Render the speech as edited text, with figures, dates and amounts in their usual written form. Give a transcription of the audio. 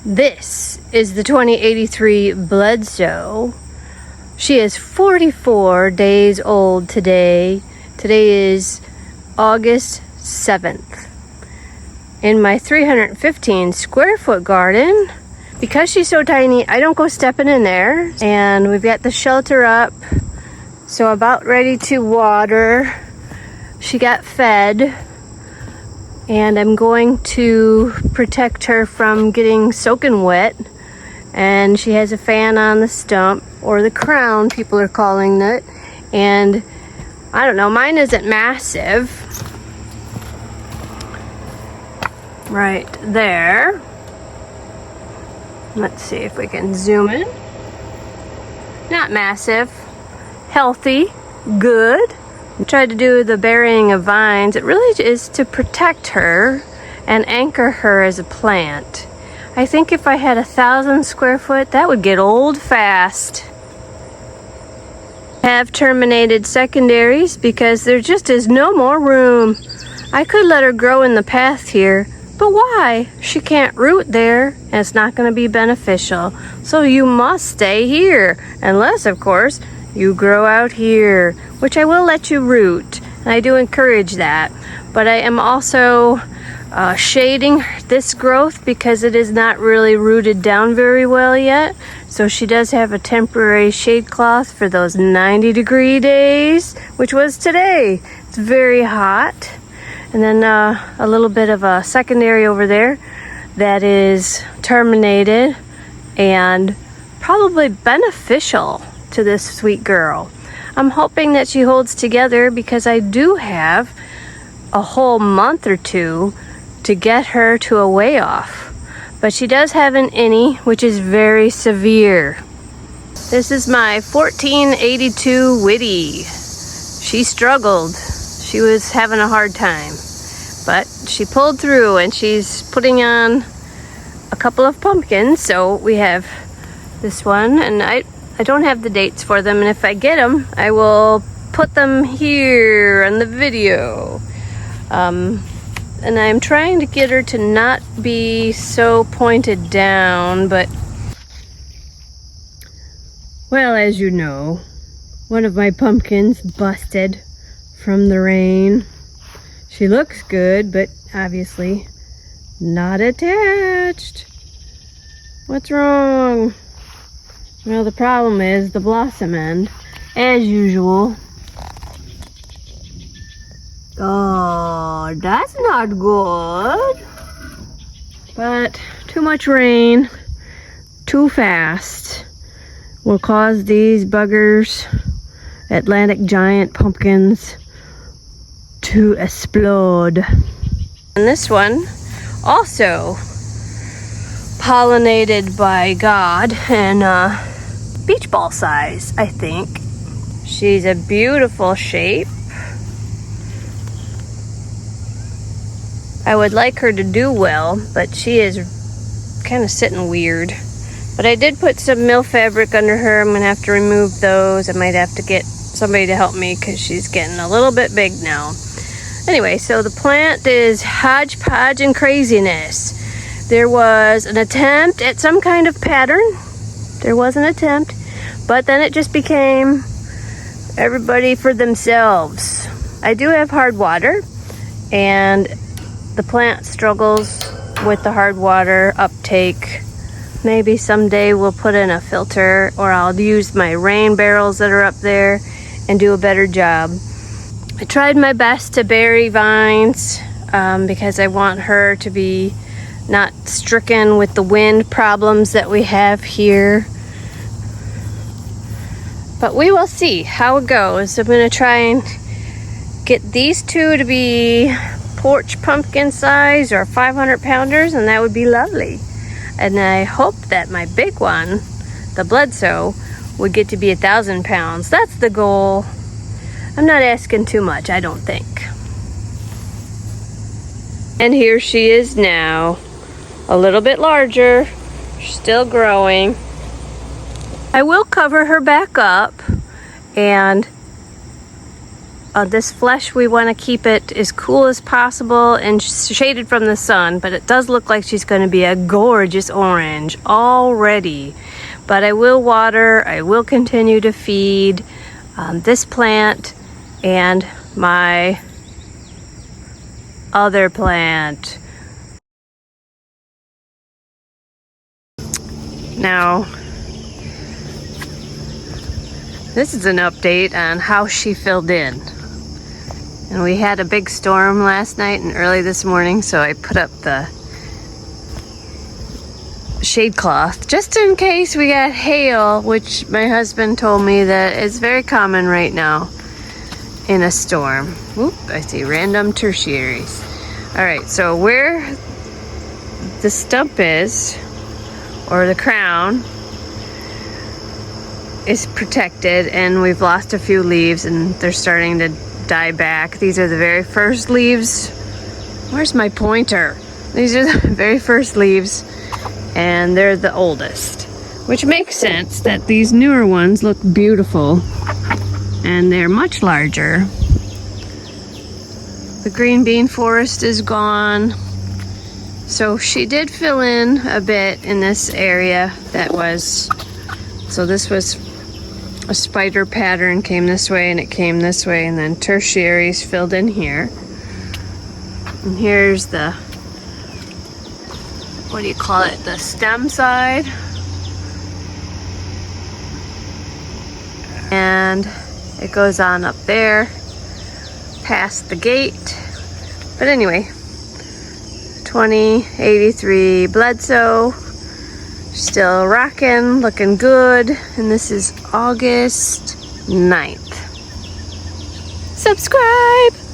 This is the 2083 Bledsoe. She is 44 days old today. Today is August 7th. In my 315 square foot garden, because she's so tiny, I don't go stepping in there. And we've got the shelter up, so about ready to water. She got fed, and I'm going to protect her from getting soaking wet. And she has a fan on the stump, or the crown, people are calling it. And I don't know, mine isn't massive. Right there. Let's see if we can zoom in. Not massive, healthy, good. I tried to do the burying of vines. It really is to protect her and anchor her as a plant. I think if I had 1,000 square foot, that would get old fast. I have terminated secondaries because there just is no more room. I could let her grow in the path here, but why? She can't root there, and it's not going to be beneficial. So you must stay here, unless, of course, you grow out here, which I will let you root, and I do encourage that. But I am also shading this growth because it is not really rooted down very well yet. So she does have a temporary shade cloth for those 90-degree days, which was today. It's very hot. And then a little bit of a secondary over there that is terminated and probably beneficial to this sweet girl. I'm hoping that she holds together because I do have a whole month or two to get her to a way off. But she does have an innie, which is very severe. This is my 1482 Whitty. She struggled. She was having a hard time, but she pulled through, and she's putting on a couple of pumpkins. So we have this one, and I don't have the dates for them, and if I get them, I will put them here on the video. And I'm trying to get her to not be so pointed down, but well, as you know, one of my pumpkins busted from the rain. She looks good, but obviously not attached. What's wrong? Well, the problem is the blossom end, as usual. Oh, that's not good. But too much rain, too fast, will cause these buggers, Atlantic giant pumpkins, to explode. And this one also pollinated by God and beach ball size, I think. She's a beautiful shape. I would like her to do well, but she is kind of sitting weird. But I did put some mill fabric under her. I'm going to have to remove those. I might have to get somebody to help me because she's getting a little bit big now. Anyway, so the plant is hodgepodge and craziness. There was an attempt at some kind of pattern. There was an attempt, but then it just became everybody for themselves. I do have hard water, and the plant struggles with the hard water uptake. Maybe someday we'll put in a filter, or I'll use my rain barrels that are up there and do a better job. I tried my best to bury vines because I want her to be not stricken with the wind problems that we have here. But we will see how it goes. I'm going to try and get these two to be porch pumpkin size or 500 pounders, and that would be lovely. And I hope that my big one, the Bledsoe, would get to be 1,000 pounds. That's the goal. I'm not asking too much, I don't think. And here she is now, a little bit larger, still growing. I will cover her back up and This flesh, we want to keep it as cool as possible and shaded from the sun, but it does look like she's going to be a gorgeous orange already. But I will water, I will continue to feed this plant and my other plant. Now, this is an update on how she filled in. And we had a big storm last night and early this morning, so I put up the shade cloth just in case we got hail, which my husband told me that is very common right now in a storm. Oop, I see random tertiaries. All right, so where the stump is, or the crown, is protected, and we've lost a few leaves and they're starting to die back. These are the very first leaves. Where's my pointer? These are the very first leaves, and they're the oldest, which makes sense that these newer ones look beautiful and they're much larger. The green bean forest is gone, so she did fill in a bit in this area that was, so this was a spider pattern, came this way and it came this way, and then tertiaries filled in here. And here's the, what do you call it, the stem side. And it goes on up there past the gate. But anyway, 2083 Bledsoe, still rocking, looking good, and this is August 9th. Subscribe!